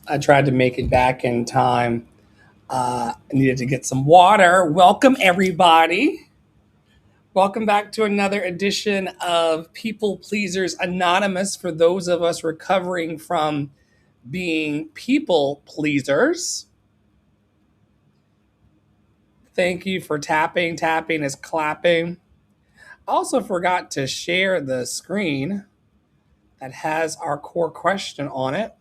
I tried to make it back in time. I needed to get some water. Welcome, everybody. Welcome back to another edition of People Pleasers Anonymous for those of us recovering from being people pleasers. Thank you for tapping. Tapping is clapping. Also forgot to share the screen that has our core question on it.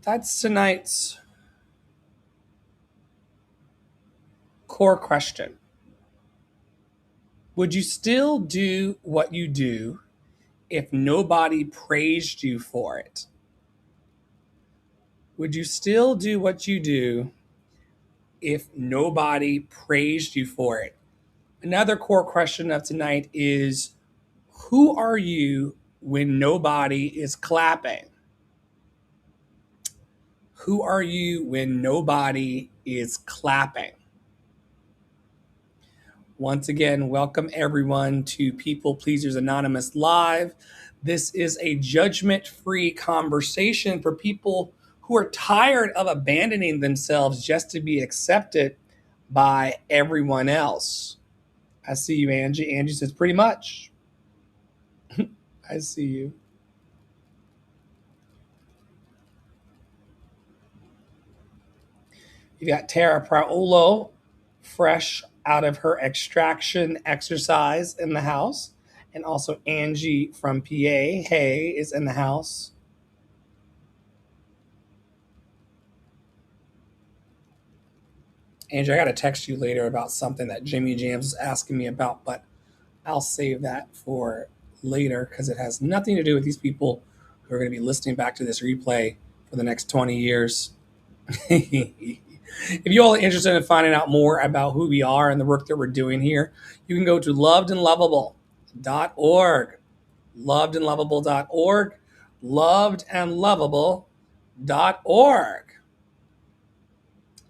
That's tonight's core question. Would you still do what you do if nobody praised you for it? Would you still do what you do if nobody praised you for it? Another core question of tonight is, who are you when nobody is clapping? Who are you when nobody is clapping? Once again, welcome everyone to People Pleasers Anonymous Live. This is a judgment-free conversation for people who are tired of abandoning themselves just to be accepted by everyone else. I see you, Angie. Angie says, pretty much. I see you. You got Tara Praolo, fresh out of her extraction exercise in the house. And also Angie from PA, hey, is in the house. Angie, I got to text you later about something that Jimmy Jams is asking me about, but I'll save that for later because it has nothing to do with these people who are going to be listening back to this replay for the next 20 years. If you all are interested in finding out more about who we are and the work that we're doing here, you can go to lovedandlovable.org. Lovedandlovable.org. Lovedandlovable.org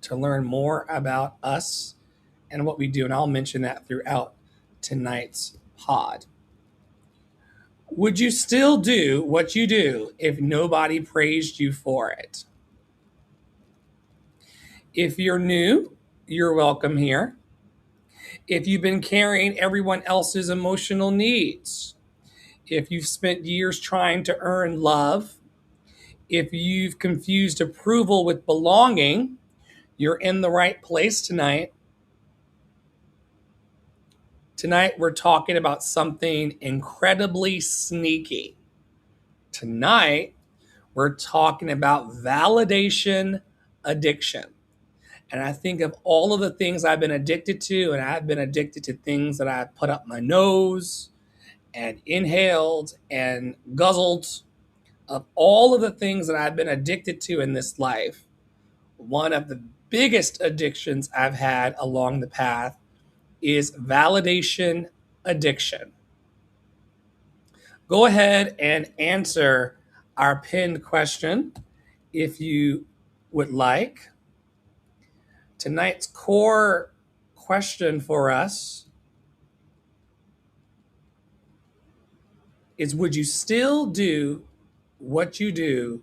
to learn more about us and what we do. And I'll mention that throughout tonight's pod. Would you still do what you do if nobody praised you for it? If you're new, you're welcome here. If you've been carrying everyone else's emotional needs, if you've spent years trying to earn love, if you've confused approval with belonging, you're in the right place tonight. Tonight, we're talking about something incredibly sneaky. Tonight, we're talking about validation addiction. And I think of all of the things I've been addicted to, and I've been addicted to things that I put up my nose and inhaled and guzzled. Of all of the things that I've been addicted to in this life, one of the biggest addictions I've had along the path is validation addiction. Go ahead and answer our pinned question if you would like. Tonight's core question for us is, would you still do what you do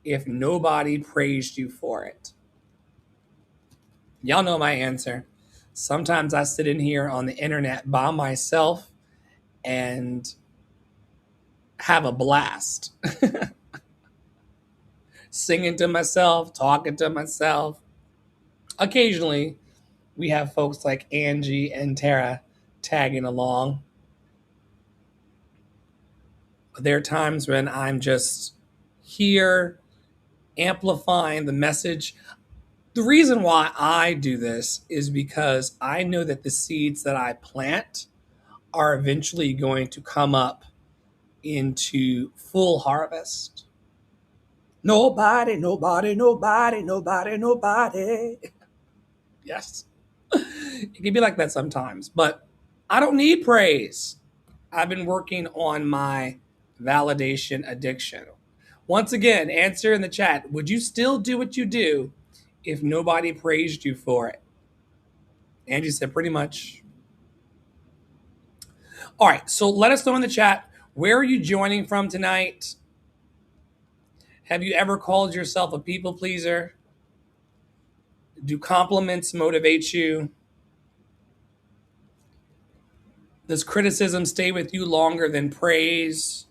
if nobody praised you for it? Y'all know my answer. Sometimes I sit in here on the internet by myself and have a blast. Singing to myself, talking to myself. Occasionally, we have folks like Angie and Tara tagging along. There are times when I'm just here amplifying the message. The reason why I do this is because I know that the seeds that I plant are eventually going to come up into full harvest. Nobody, nobody, nobody, nobody, nobody. Yes. It can be like that sometimes, but I don't need praise. I've been working on my validation addiction. Once again, answer in the chat. Would you still do what you do if nobody praised you for it? Angie said pretty much. All right, so let us know in the chat, where are you joining from tonight? Have you ever called yourself a people pleaser? Do compliments motivate you? Does criticism stay with you longer than praise?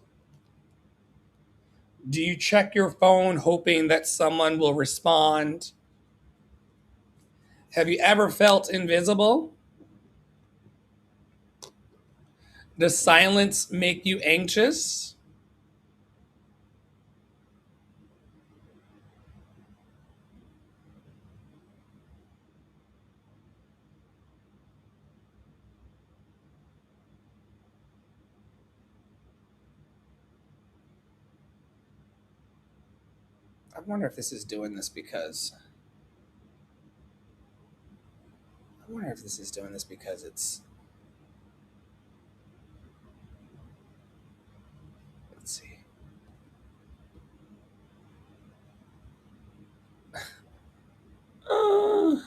Do you check your phone hoping that someone will respond? Have you ever felt invisible? Does silence make you anxious? I wonder if this is doing this because it's, let's see. Oh,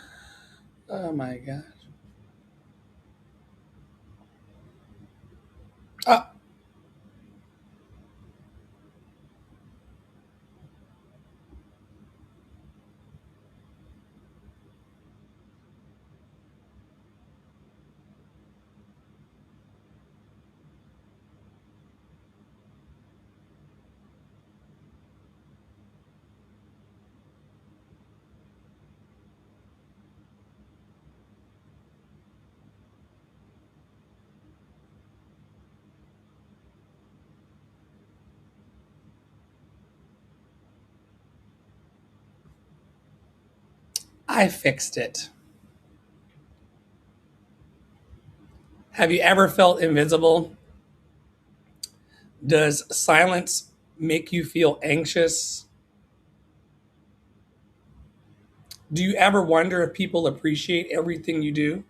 oh my gosh. Oh, I fixed it. Have you ever felt invisible? Does silence make you feel anxious? Do you ever wonder if people appreciate everything you do?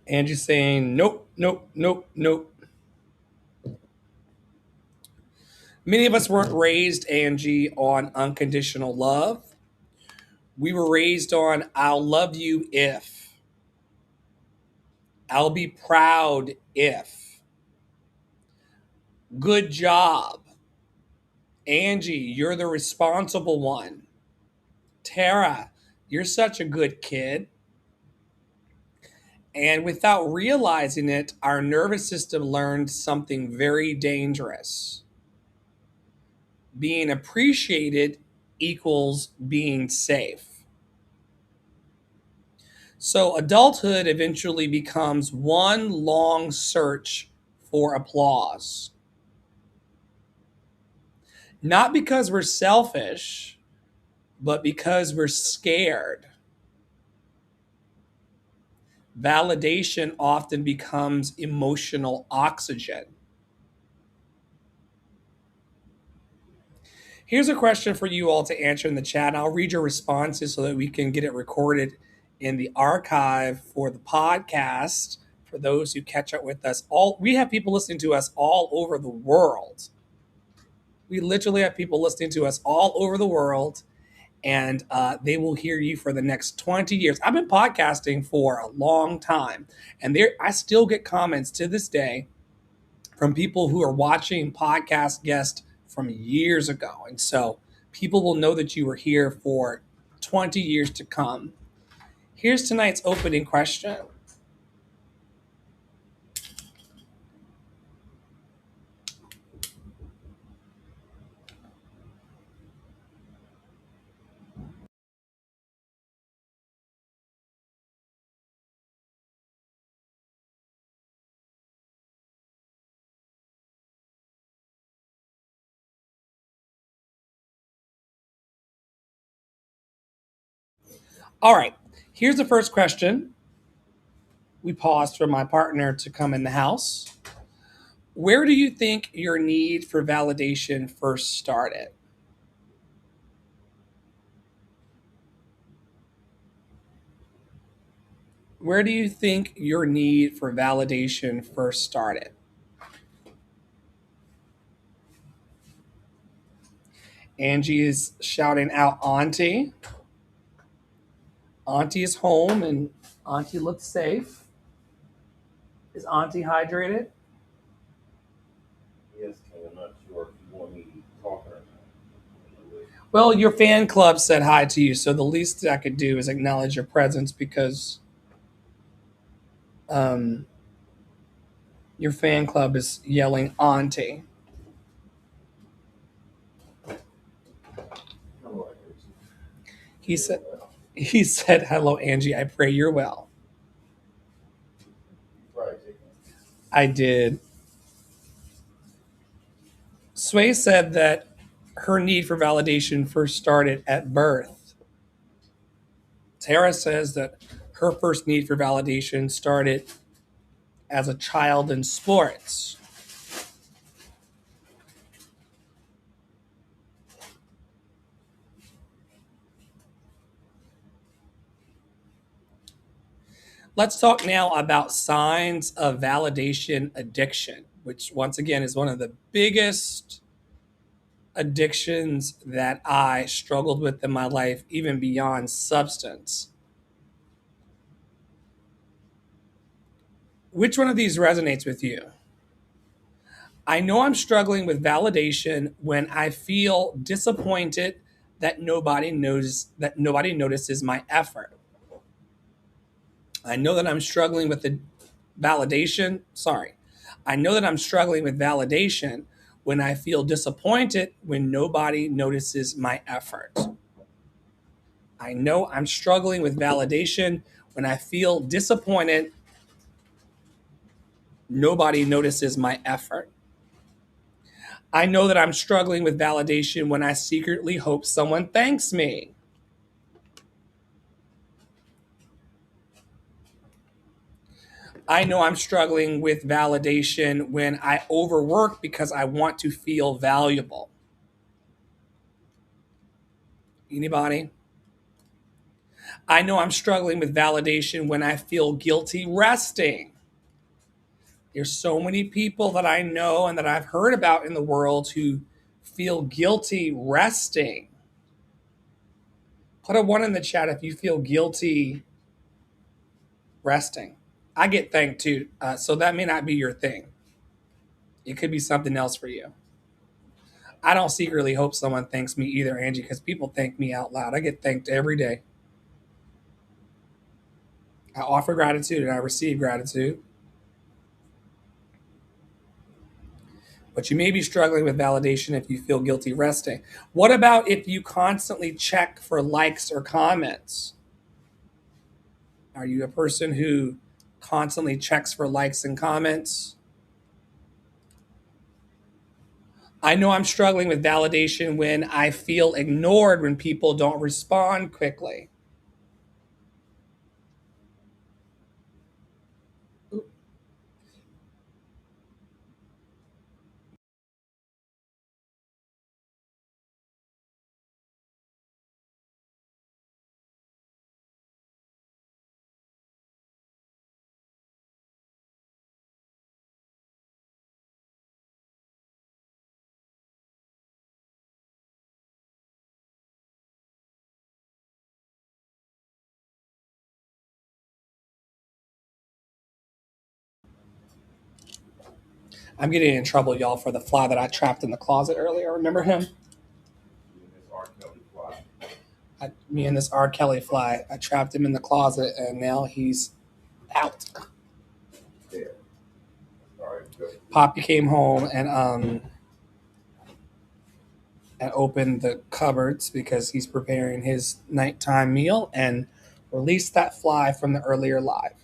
Angie's saying, nope, nope, nope, nope. Many of us weren't raised, Angie, on unconditional love. We were raised on, I'll love you if. I'll be proud if. Good job. Angie, you're the responsible one. Tara, you're such a good kid. And without realizing it, our nervous system learned something very dangerous. Being appreciated equals being safe. So adulthood eventually becomes one long search for applause. Not because we're selfish, but because we're scared. Validation often becomes emotional oxygen. Here's a question for you all to answer in the chat. I'll read your responses so that we can get it recorded in the archive for the podcast. For those who catch up with us, we have people listening to us all over the world. We literally have people listening to us all over the world, and they will hear you for the next 20 years. I've been podcasting for a long time, and I still get comments to this day from people who are watching podcast guests from years ago. And so people will know that you were here for 20 years to come. Here's tonight's opening question. All right, here's the first question. We paused for my partner to come in the house. Where do you think your need for validation first started? Where do you think your need for validation first started? Angie is shouting out Auntie. Auntie is home and Auntie looks safe. Is Auntie hydrated? Yes, King. I'm not sure if you want me to talk or not. Well, your fan club said hi to you, so the least I could do is acknowledge your presence because your fan club is yelling Auntie. Hello, He said, hello, Angie. I pray you're well. right. I did. Sway said that her need for validation first started at birth. Tara says that her first need for validation started as a child in sports. Let's talk now about signs of validation addiction, which once again is one of the biggest addictions that I struggled with in my life, even beyond substance. Which one of these resonates with you? I know I'm struggling with validation when I feel disappointed that nobody notices my effort. I know that I'm struggling with the validation. Sorry. I know that I'm struggling with validation when I feel disappointed when nobody notices my effort. I know I'm struggling with validation when I feel disappointed nobody notices my effort. I know that I'm struggling with validation when I secretly hope someone thanks me. I know I'm struggling with validation when I overwork because I want to feel valuable. Anybody? I know I'm struggling with validation when I feel guilty resting. There's so many people that I know and that I've heard about in the world who feel guilty resting. Put a 1 in the chat if you feel guilty resting. I get thanked too, so that may not be your thing. It could be something else for you. I don't secretly hope someone thanks me either, Angie, because people thank me out loud. I get thanked every day. I offer gratitude and I receive gratitude. But you may be struggling with validation if you feel guilty resting. What about if you constantly check for likes or comments? Are you a person who constantly checks for likes and comments? I know I'm struggling with validation when I feel ignored when people don't respond quickly. I'm getting in trouble, y'all, for the fly that I trapped in the closet earlier. Remember him? And this R. Kelly fly. Me and this R. Kelly fly. I trapped him in the closet, and now he's out. There. All right, good. Poppy came home and opened the cupboards because he's preparing his nighttime meal and released that fly from the earlier live.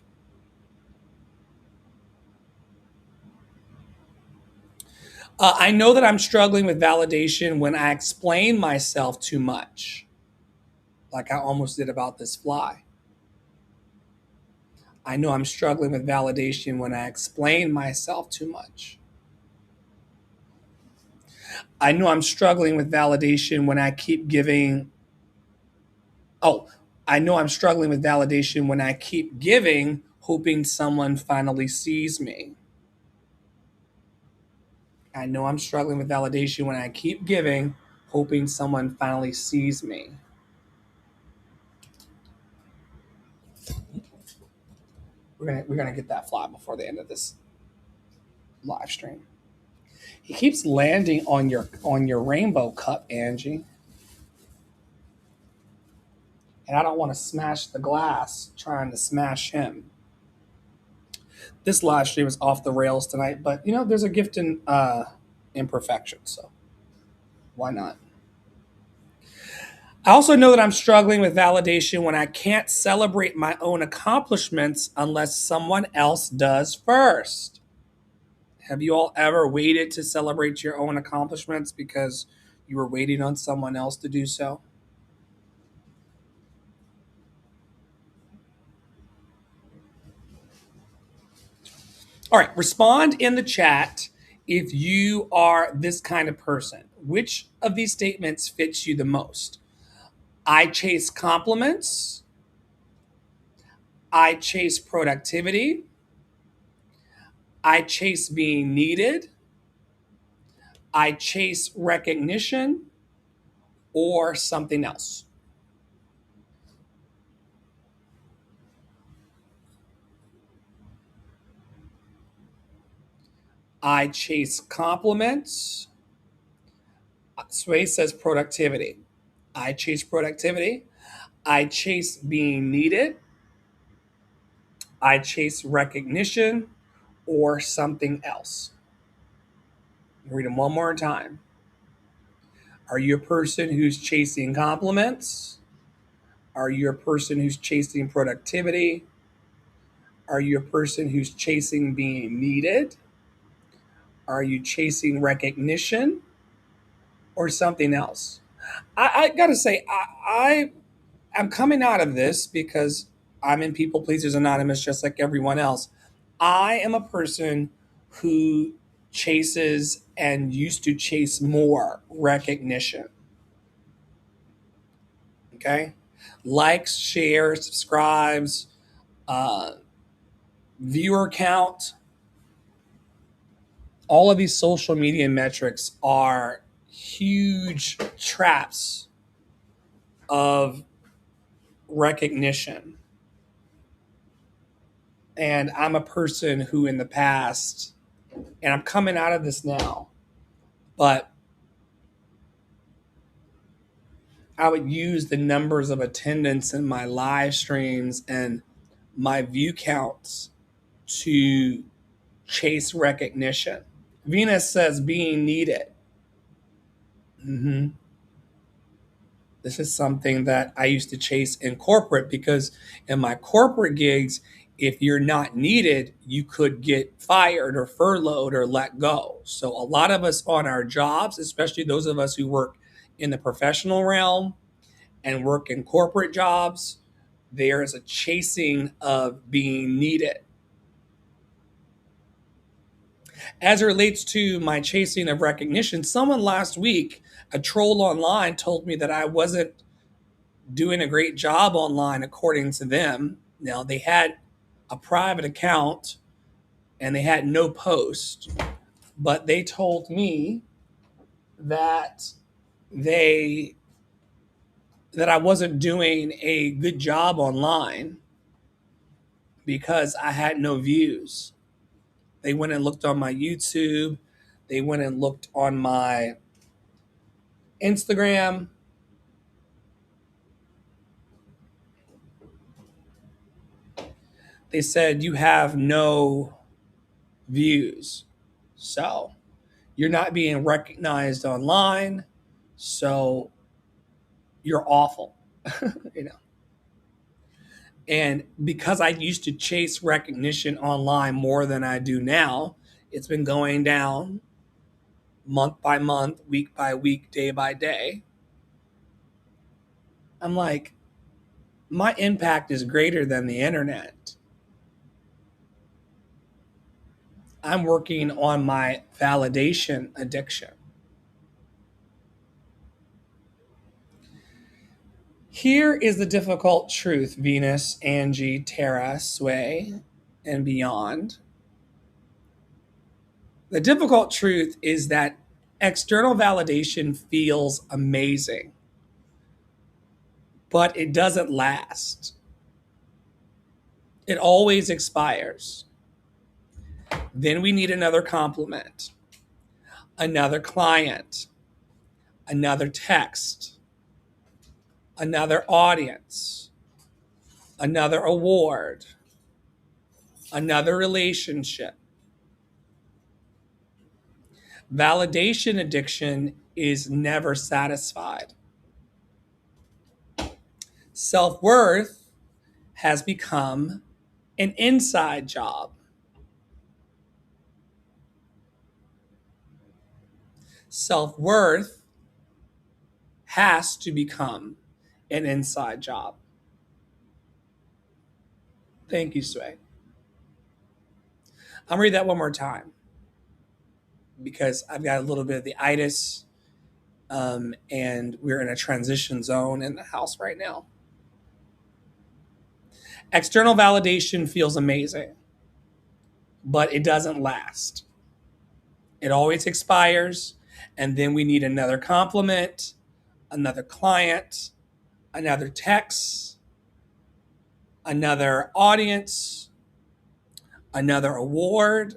I know that I'm struggling with validation when I explain myself too much, like I almost did about this fly. I know I'm struggling with validation when I explain myself too much. I know I'm struggling with validation when I keep giving. Oh, I know I'm struggling with validation when I keep giving, hoping someone finally sees me. I know I'm struggling with validation when I keep giving, hoping someone finally sees me. We're gonna get that fly before the end of this live stream. He keeps landing on your rainbow cup, Angie. And I don't want to smash the glass trying to smash him. This live stream is off the rails tonight, but you know, there's a gift in imperfection, so why not? I also know that I'm struggling with validation when I can't celebrate my own accomplishments unless someone else does first. Have you all ever waited to celebrate your own accomplishments because you were waiting on someone else to do so? All right, respond in the chat if you are this kind of person. Which of these statements fits you the most? I chase compliments. I chase productivity. I chase being needed. I chase recognition or something else. I chase compliments. Sway says productivity. I chase productivity. I chase being needed. I chase recognition or something else. Read them one more time. Are you a person who's chasing compliments? Are you a person who's chasing productivity? Are you a person who's chasing being needed? Are you chasing recognition or something else? I gotta say, I am coming out of this because I'm in People Pleasers Anonymous just like everyone else. I am a person who chases and used to chase more recognition. Okay? Likes, shares, subscribes, uh, viewer count, all of these social media metrics are huge traps of recognition. And I'm a person who, in the past, and I'm coming out of this now, but I would use the numbers of attendance in my live streams and my view counts to chase recognition. Venus says being needed. Mm-hmm. This is something that I used to chase in corporate because in my corporate gigs, if you're not needed, you could get fired or furloughed or let go. So a lot of us on our jobs, especially those of us who work in the professional realm and work in corporate jobs, there is a chasing of being needed. As it relates to my chasing of recognition, someone last week, a troll online, told me that I wasn't doing a great job online according to them. Now, they had a private account and they had no post, but they told me that they that I wasn't doing a good job online because I had no views. They went and looked on my YouTube, they went and looked on my Instagram. They said you have no views. So, you're not being recognized online, so you're awful. you know. And because I used to chase recognition online more than I do now, it's been going down month by month, week by week, day by day. I'm like, my impact is greater than the internet. I'm working on my validation addiction. Here is the difficult truth, Venus, Angie, Tara, Sway, and beyond. The difficult truth is that external validation feels amazing, but it doesn't last. It always expires. Then we need another compliment, another client, another text, another audience, another award, another relationship. Validation addiction is never satisfied. Self worth has become an inside job. Self worth has to become an inside job. Thank you, Sway. I'm gonna read that one more time because I've got a little bit of the itis, and we're in a transition zone in the house right now. External validation feels amazing, but it doesn't last. It always expires, and then we need another compliment, another client, another text, another audience, another award,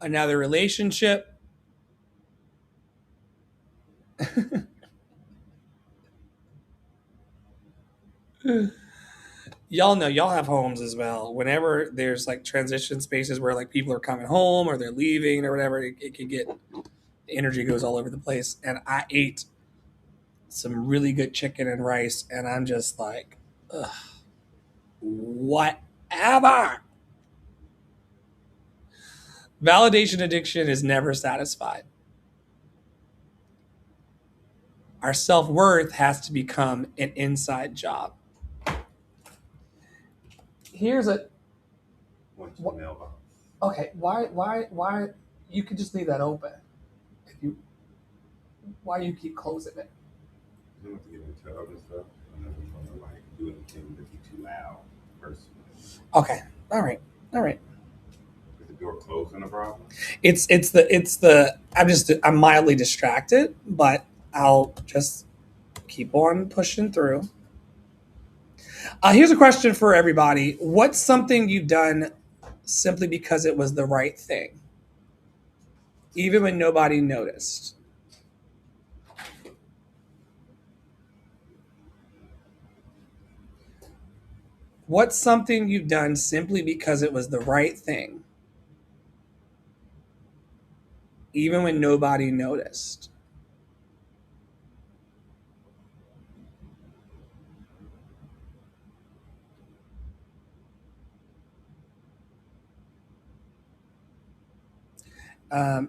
another relationship. Y'all know y'all have homes as well. Whenever there's like transition spaces where like people are coming home or they're leaving or whatever, it can get the energy goes all over the place. And I ate some really good chicken and rice, and I'm just like, ugh, whatever. Validation addiction is never satisfied. Our self worth has to become an inside job. Here's a Went to the mailbox. okay. Why? You could just leave that open. If you, why you keep closing it? You don't have to get into other stuff. I'm never trying to like do anything that be too loud personally. Okay. All right. All right. Is the door closing a problem? It's the I'm mildly distracted, but I'll just keep on pushing through. Here's a question for everybody. What's something you've done simply because it was the right thing, even when nobody noticed? What's something you've done simply because it was the right thing, even when nobody noticed?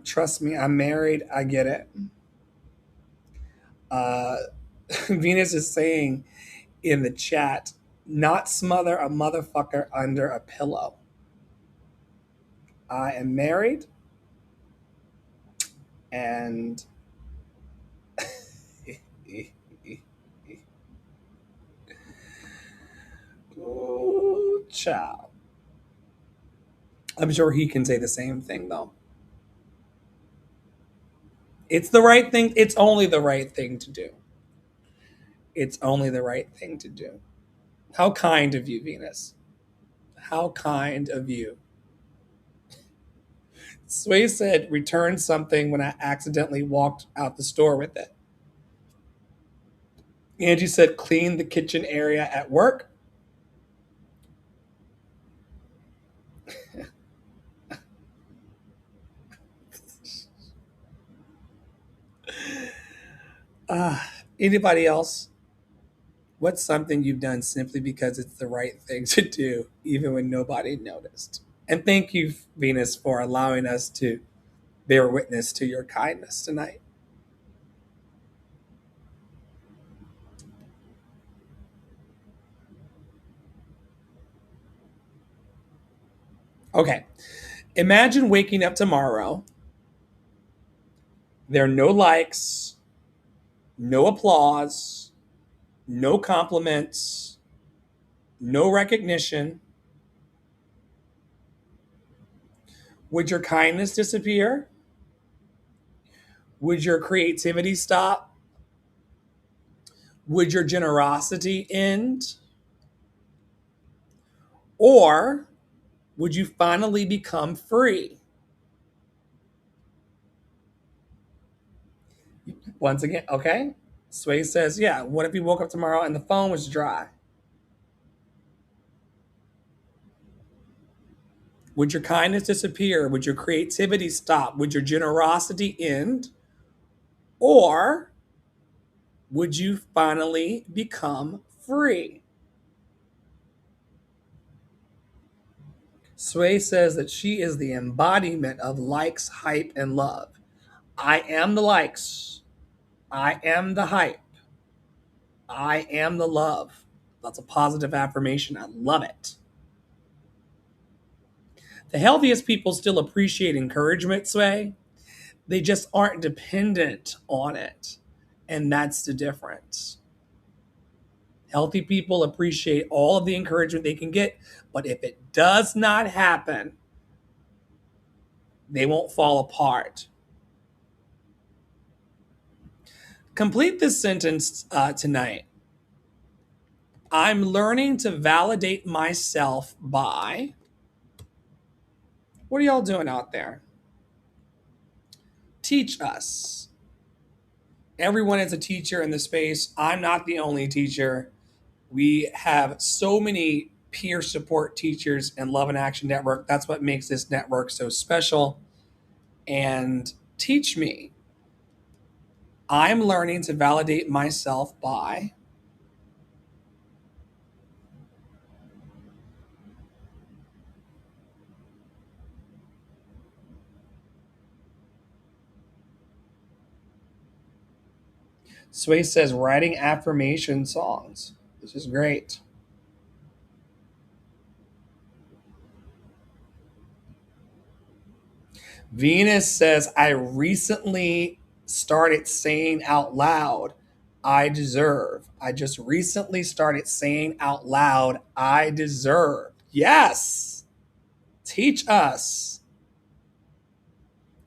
Trust me, I'm married. I get it. Uh, Venus is saying in the chat, not smother a motherfucker under a pillow. I am married and ooh, child. I'm sure he can say the same thing though. It's the right thing. It's only the right thing to do. It's only the right thing to do. How kind of you, Venus. How kind of you. Sway said, return something when I accidentally walked out the store with it. Angie said, clean the kitchen area at work. Anybody else? What's something you've done simply because it's the right thing to do, even when nobody noticed? And thank you, Venus, for allowing us to bear witness to your kindness tonight. Okay. Imagine waking up tomorrow. There are no likes, no applause, no compliments, no recognition. Would your kindness disappear? Would your creativity stop? Would your generosity end? Or would you finally become free? Once again, okay. Sway says, yeah, what if you woke up tomorrow and the phone was dry? Would your kindness disappear? Would your creativity stop? Would your generosity end? Or would you finally become free? Sway says that she is the embodiment of likes, hype, and love. I am the likes. I am the hype. I am the love. That's a positive affirmation. I love it. The healthiest people still appreciate encouragement, Sway. They just aren't dependent on it. And that's the difference. Healthy people appreciate all of the encouragement they can get, but if it does not happen, they won't fall apart. Complete this sentence tonight. I'm learning to validate myself by. What are y'all doing out there? Teach us. Everyone is a teacher in the space. I'm not the only teacher. We have so many peer support teachers in Love and Action Network. That's what makes this network so special. And teach me. I'm learning to validate myself by. Sway says writing affirmation songs. This is great. Venus says, I recently started saying out loud, I deserve. I just recently started saying out loud, I deserve. Yes. Teach us.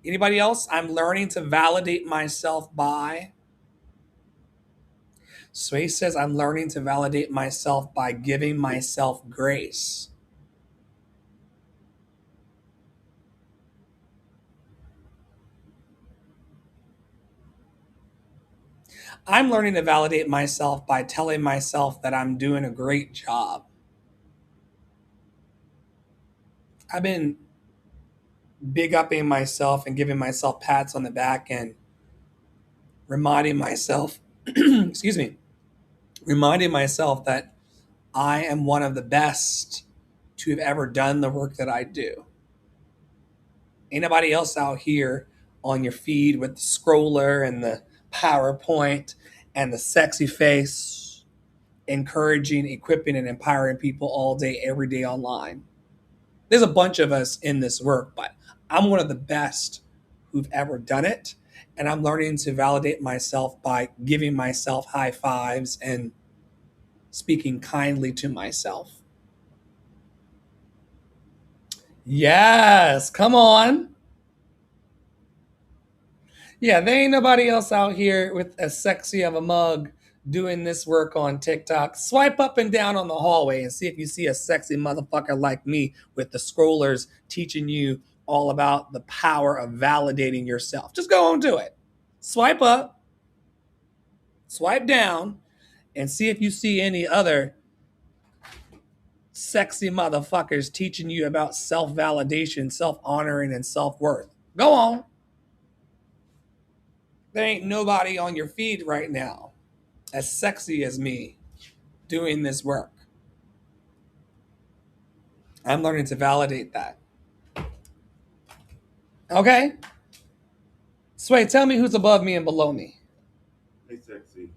Anybody else? I'm learning to validate myself by. Sway says, I'm learning to validate myself by giving myself grace. I'm learning to validate myself by telling myself that I'm doing a great job. I've been big upping myself and giving myself pats on the back and reminding myself, excuse me, reminding myself that I am one of the best to have ever done the work that I do. Ain't nobody else out here on your feed with the scroller and the PowerPoint and the sexy face, encouraging, equipping, and empowering people all day, every day online. There's a bunch of us in this work, but I'm one of the best who've ever done it. And I'm learning to validate myself by giving myself high fives and speaking kindly to myself. Yes, come on. Yeah, there ain't nobody else out here with as sexy of a mug doing this work on TikTok. Swipe up and down on the hallway and see if you see a sexy motherfucker like me with the scrollers teaching you all about the power of validating yourself. Just go and do it. Swipe up, swipe down, and see if you see any other sexy motherfuckers teaching you about self validation, self honoring, and self worth. Go on. There ain't nobody on your feed right now as sexy as me doing this work. I'm learning to validate that. Okay? Sway, tell me who's above me and below me. Hey, sexy.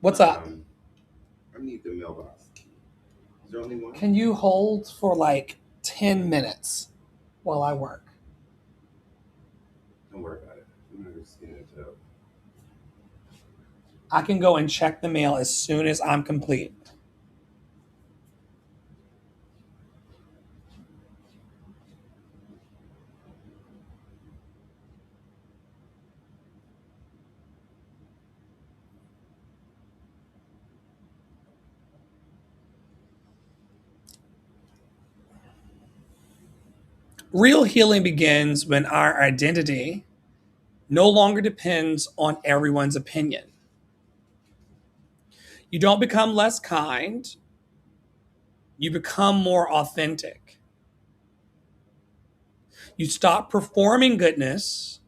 What's up? I need the mailbox key. Is there only one? Can you hold for like 10 minutes while I work? Don't worry about it. I'm not going to scan it up. I can go and check the mail as soon as I'm complete. Real healing begins when our identity no longer depends on everyone's opinion. You don't become less kind, you become more authentic. You stop performing goodness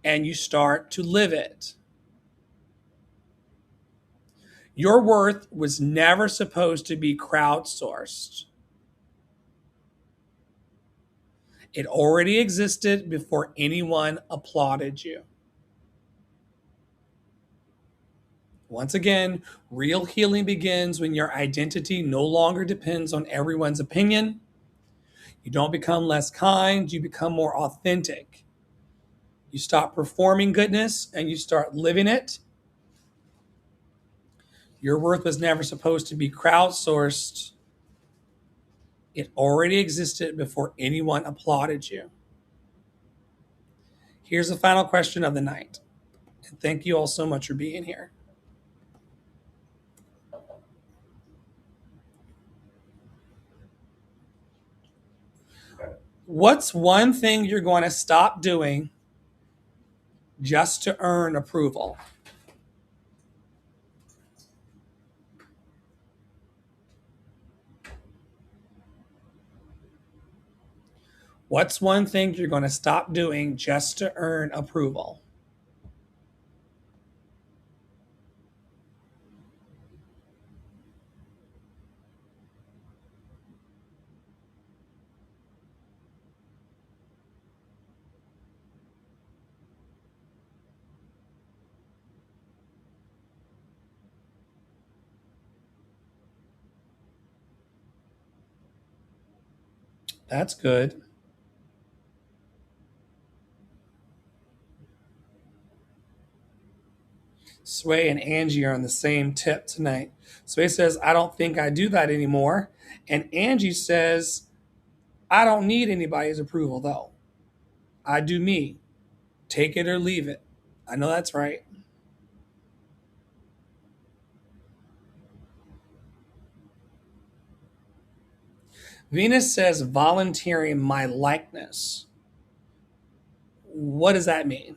and you start to live it. Your worth was never supposed to be crowdsourced. It already existed before anyone applauded you. Once again, real healing begins when your identity no longer depends on everyone's opinion. You don't become less kind, you become more authentic. You stop performing goodness and you start living it. Your worth was never supposed to be crowdsourced. It already existed before anyone applauded you. Here's the final question of the night. And thank you all so much for being here. What's one thing you're going to stop doing just to earn approval? What's one thing you're going to stop doing just to earn approval? That's good. Sway and Angie are on the same tip tonight. Sway says, I don't think I do that anymore. And Angie says, I don't need anybody's approval, though. I do me. Take it or leave it. I know that's right. Venus says, volunteering my likeness. What does that mean?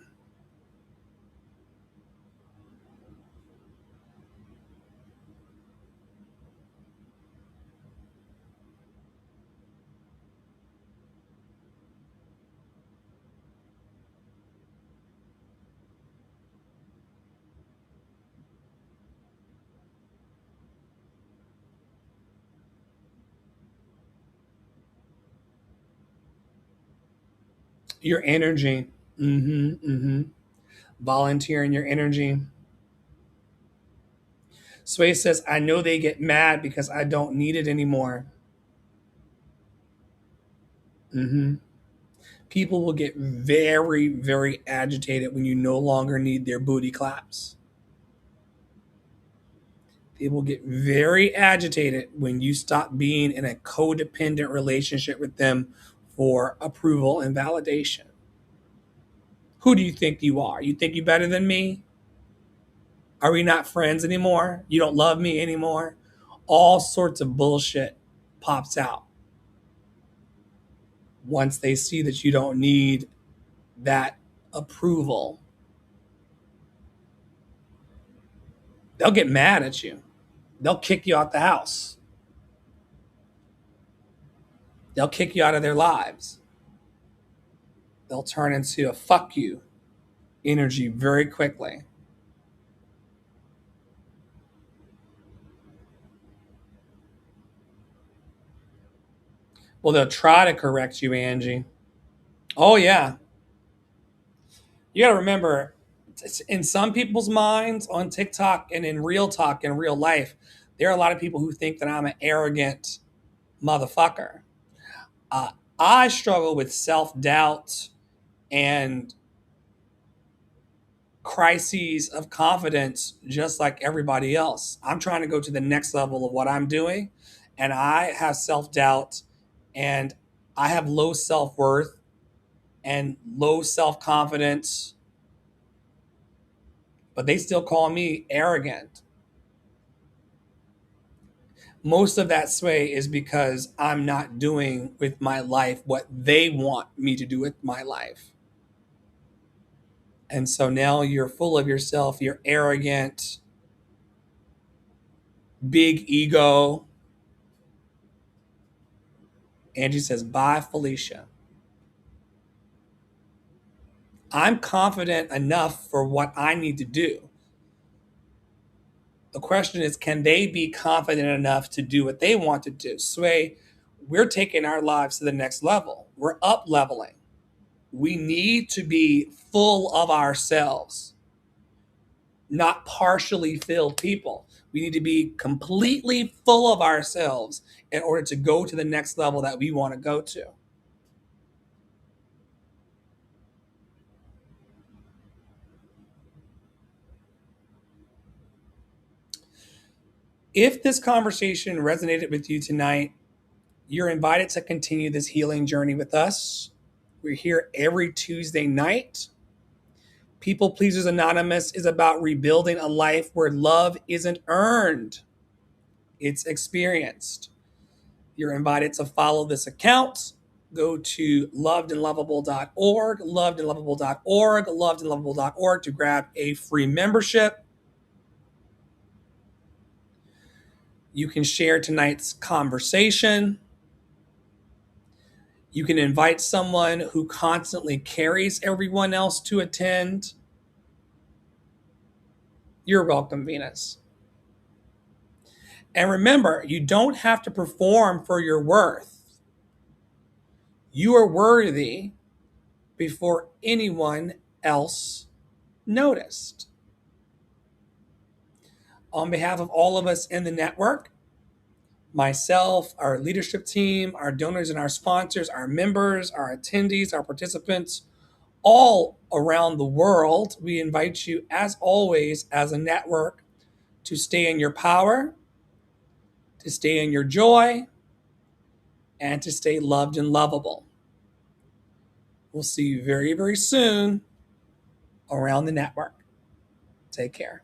Your energy. Volunteering your energy. Sway says, I know they get mad because I don't need it anymore. People will get very, very agitated when you no longer need their booty claps. They will get very agitated when you stop being in a codependent relationship with them for approval and validation. Who do you think you are? You think you're better than me? Are we not friends anymore? You don't love me anymore? All sorts of bullshit pops out once they see that you don't need that approval. They'll get mad at you. They'll kick you out the house. They'll kick you out of their lives. They'll turn into a fuck you energy very quickly. Well, they'll try to correct you, Angie. Oh, yeah. You got to remember, in some people's minds on TikTok and in real talk in real life, there are a lot of people who think that I'm an arrogant motherfucker. I struggle with self-doubt and crises of confidence just like everybody else. I'm trying to go to the next level of what I'm doing, and I have self-doubt, and I have low self-worth and low self-confidence, but they still call me arrogant. Most of that sway is because I'm not doing with my life what they want me to do with my life. And so now you're full of yourself, you're arrogant, big ego. Angie says, bye, Felicia. I'm confident enough for what I need to do. The question is, can they be confident enough to do what they want to do? Sway, we're taking our lives to the next level. We're up leveling. We need to be full of ourselves, not partially filled people. We need to be completely full of ourselves in order to go to the next level that we want to go to. If this conversation resonated with you tonight, you're invited to continue this healing journey with us. We're here every Tuesday night. People Pleasers Anonymous is about rebuilding a life where love isn't earned, it's experienced. You're invited to follow this account. Go to lovedandlovable.org, lovedandlovable.org, lovedandlovable.org to grab a free membership. You can share tonight's conversation. You can invite someone who constantly carries everyone else to attend. You're welcome, Venus. And remember, you don't have to perform for your worth. You are worthy before anyone else noticed. On behalf of all of us in the network, myself, our leadership team, our donors and our sponsors, our members, our attendees, our participants, all around the world, we invite you, as always, as a network, to stay in your power, to stay in your joy, and to stay loved and lovable. We'll see you very, very soon around the network. Take care.